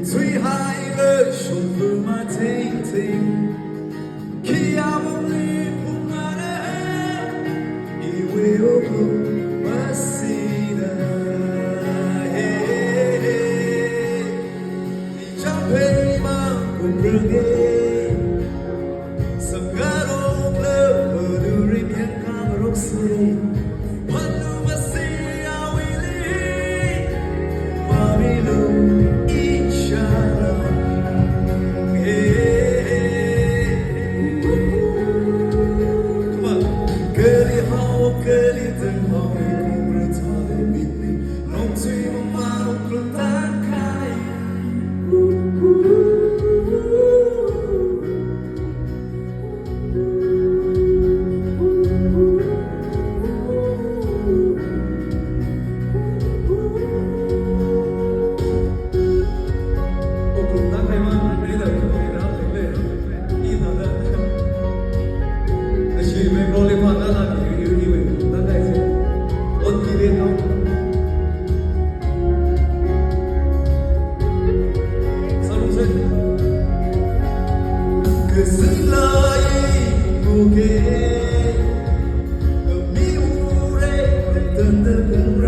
最海的胸脯嘛，听听，去呀梦里不安的，因为我不是的，你将陪伴我日夜，Sekarang berduri biarkan roksi, Panu masih awili, Pamilu. Keselai, kami urai, tentang